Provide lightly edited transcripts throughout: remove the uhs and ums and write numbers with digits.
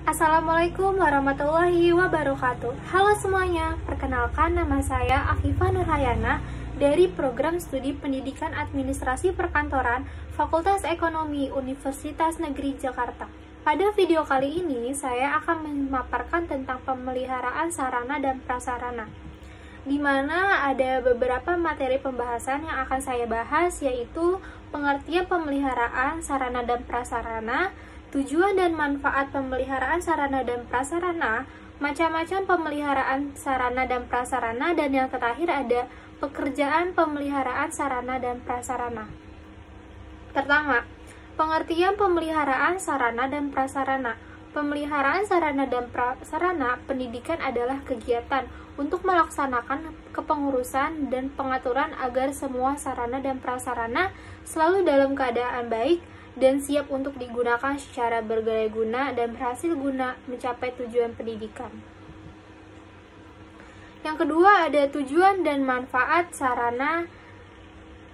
Assalamualaikum warahmatullahi wabarakatuh. Halo semuanya, perkenalkan nama saya Afifah Nurhayana dari Program Studi Pendidikan Administrasi Perkantoran Fakultas Ekonomi Universitas Negeri Jakarta. Pada video kali ini, saya akan memaparkan tentang pemeliharaan sarana dan prasarana, di mana ada beberapa materi pembahasan yang akan saya bahas, yaitu pengertian pemeliharaan sarana dan prasarana, tujuan dan manfaat pemeliharaan sarana dan prasarana, macam-macam pemeliharaan sarana dan prasarana, dan yang terakhir ada pekerjaan pemeliharaan sarana dan prasarana. Pertama, pengertian pemeliharaan sarana dan prasarana. Pemeliharaan sarana dan prasarana pendidikan adalah kegiatan untuk melaksanakan kepengurusan dan pengaturan agar semua sarana dan prasarana selalu dalam keadaan baik dan siap untuk digunakan secara bergaya guna dan berhasil guna mencapai tujuan pendidikan. Yang kedua ada tujuan dan manfaat sarana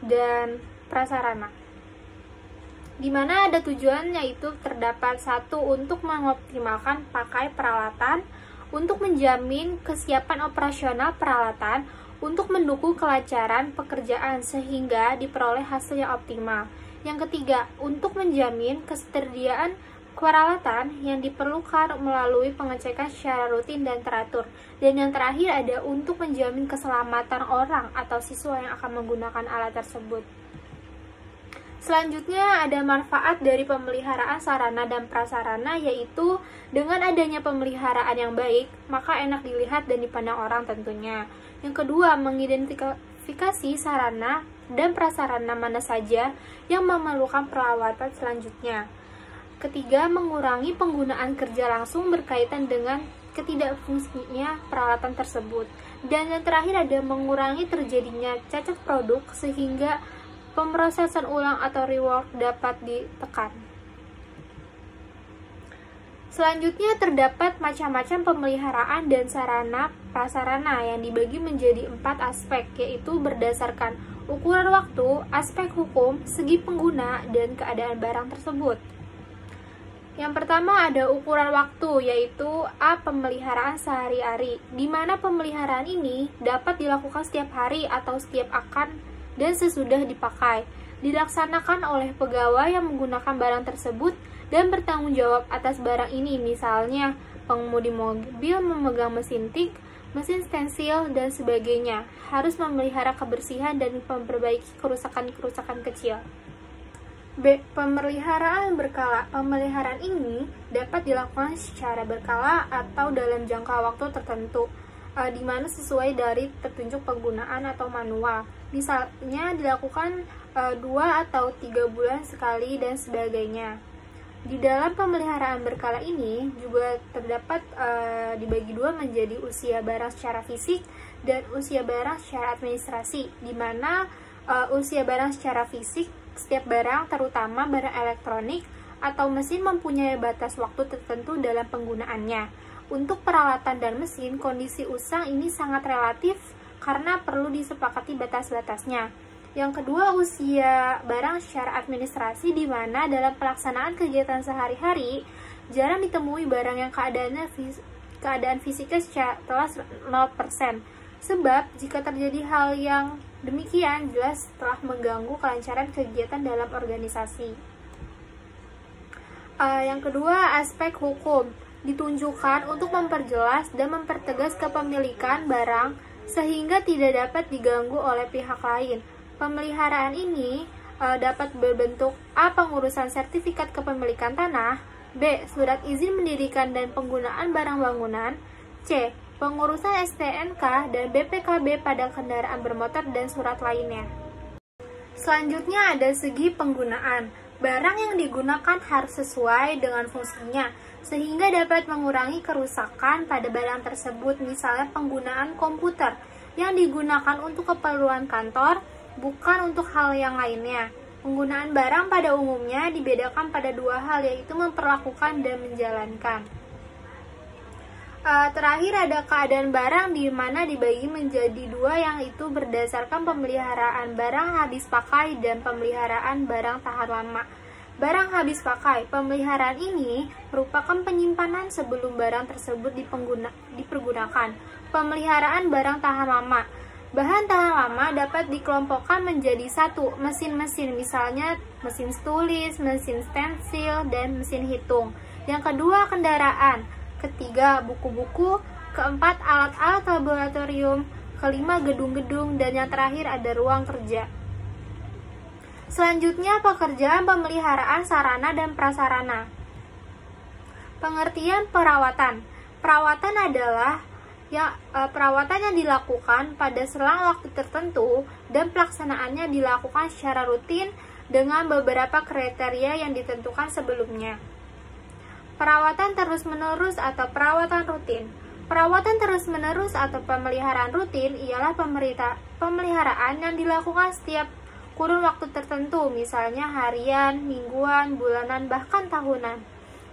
dan prasarana, di mana ada tujuan, yaitu terdapat satu, untuk mengoptimalkan pakai peralatan, untuk menjamin kesiapan operasional peralatan, untuk mendukung kelancaran pekerjaan sehingga diperoleh hasil yang optimal. Yang ketiga, untuk menjamin ketersediaan peralatan yang diperlukan melalui pengecekan secara rutin dan teratur. Dan yang terakhir ada untuk menjamin keselamatan orang atau siswa yang akan menggunakan alat tersebut. Selanjutnya ada manfaat dari pemeliharaan sarana dan prasarana, yaitu dengan adanya pemeliharaan yang baik, maka enak dilihat dan dipandang orang tentunya. Yang kedua, mengidentifikasi sarana dan prasarana mana saja yang memerlukan perawatan selanjutnya. Ketiga, mengurangi penggunaan kerja langsung berkaitan dengan ketidakfungsinya peralatan tersebut. Dan yang terakhir ada mengurangi terjadinya cacat produk sehingga pemrosesan ulang atau rework dapat ditekan. Selanjutnya terdapat macam-macam pemeliharaan dan sarana prasarana yang dibagi menjadi 4 aspek, yaitu berdasarkan ukuran waktu, aspek hukum, segi pengguna, dan keadaan barang tersebut. Yang pertama ada ukuran waktu, yaitu A. Pemeliharaan sehari-hari, di mana pemeliharaan ini dapat dilakukan setiap hari atau setiap akan dan sesudah dipakai, dilaksanakan oleh pegawai yang menggunakan barang tersebut dan bertanggung jawab atas barang ini, misalnya pengemudi mobil memegang mesin tik, mesin stensil, dan sebagainya, harus memelihara kebersihan dan memperbaiki kerusakan-kerusakan kecil. B. Pemeliharaan berkala. Pemeliharaan ini dapat dilakukan secara berkala atau dalam jangka waktu tertentu, di mana sesuai dari petunjuk penggunaan atau manual. Misalnya dilakukan 2 atau 3 bulan sekali dan sebagainya. Di dalam pemeliharaan berkala ini juga terdapat dibagi 2 menjadi usia barang secara fisik dan usia barang secara administrasi, di mana usia barang secara fisik, setiap barang terutama barang elektronik atau mesin mempunyai batas waktu tertentu dalam penggunaannya. Untuk peralatan dan mesin, kondisi usang ini sangat relatif karena perlu disepakati batas-batasnya. Yang kedua, usia barang secara administrasi, di mana dalam pelaksanaan kegiatan sehari-hari jarang ditemui barang yang keadaan fisiknya secara 0%. Sebab jika terjadi hal yang demikian jelas telah mengganggu kelancaran kegiatan dalam organisasi. Yang kedua, aspek hukum ditunjukkan untuk memperjelas dan mempertegas kepemilikan barang sehingga tidak dapat diganggu oleh pihak lain. Pemeliharaan ini dapat berbentuk A. Pengurusan sertifikat kepemilikan tanah, B. Surat izin mendirikan dan penggunaan barang bangunan, C. Pengurusan STNK dan BPKB pada kendaraan bermotor dan surat lainnya. Selanjutnya ada segi penggunaan. Barang yang digunakan harus sesuai dengan fungsinya, sehingga dapat mengurangi kerusakan pada barang tersebut. Misalnya penggunaan komputer yang digunakan untuk keperluan kantor, bukan untuk hal yang lainnya. Penggunaan barang pada umumnya dibedakan pada 2 hal, yaitu memperlakukan dan menjalankan. Terakhir ada keadaan barang, di mana dibagi menjadi 2, yang itu berdasarkan pemeliharaan barang habis pakai dan pemeliharaan barang tahan lama. Barang habis pakai. Pemeliharaan ini merupakan penyimpanan sebelum barang tersebut dipergunakan. Pemeliharaan barang tahan lama. Bahan tahan lama dapat dikelompokkan menjadi satu, mesin-mesin, misalnya mesin tulis, mesin stensil, dan mesin hitung. Yang kedua, kendaraan. Ketiga, buku-buku. Keempat, alat-alat laboratorium. Kelima, gedung-gedung. Dan yang terakhir, ada ruang kerja. Selanjutnya, pekerjaan pemeliharaan sarana dan prasarana. Pengertian perawatan. Perawatan adalah perawatan yang dilakukan pada selang waktu tertentu dan pelaksanaannya dilakukan secara rutin dengan beberapa kriteria yang ditentukan sebelumnya. Perawatan terus-menerus atau perawatan rutin. Perawatan terus-menerus atau pemeliharaan rutin ialah pemeliharaan yang dilakukan setiap kurun waktu tertentu, misalnya harian, mingguan, bulanan, bahkan tahunan.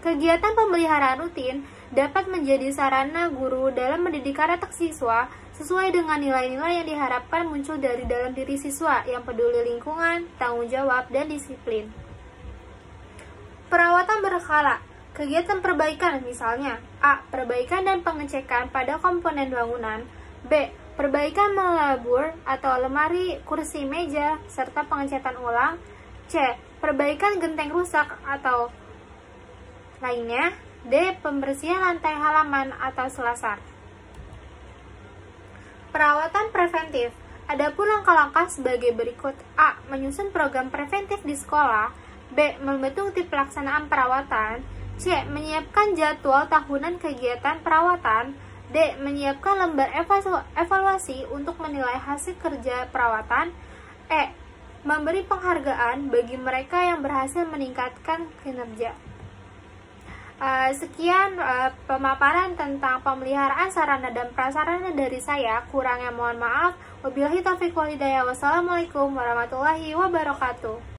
Kegiatan pemeliharaan rutin dapat menjadi sarana guru dalam mendidik karakter siswa sesuai dengan nilai-nilai yang diharapkan muncul dari dalam diri siswa yang peduli lingkungan, tanggung jawab, dan disiplin. Perawatan berkala. Kegiatan perbaikan misalnya A. Perbaikan dan pengecekan pada komponen bangunan. B. Perbaikan melebur atau lemari, kursi, meja, serta pengecatan ulang. C. Perbaikan genteng rusak atau lainnya. D. Pembersihan lantai halaman atau selasar. Perawatan preventif. Adapun langkah-langkah sebagai berikut. A. Menyusun program preventif di sekolah. B. Membentuk tim pelaksanaan perawatan. C. Menyiapkan jadwal tahunan kegiatan perawatan. D. Menyiapkan lembar evaluasi untuk menilai hasil kerja perawatan. E. Memberi penghargaan bagi mereka yang berhasil meningkatkan kinerja. Sekian pemaparan tentang pemeliharaan sarana dan prasarana dari saya. Kurangnya mohon maaf. Wabillahi taufiq wal hidayah. Wassalamualaikum warahmatullahi wabarakatuh.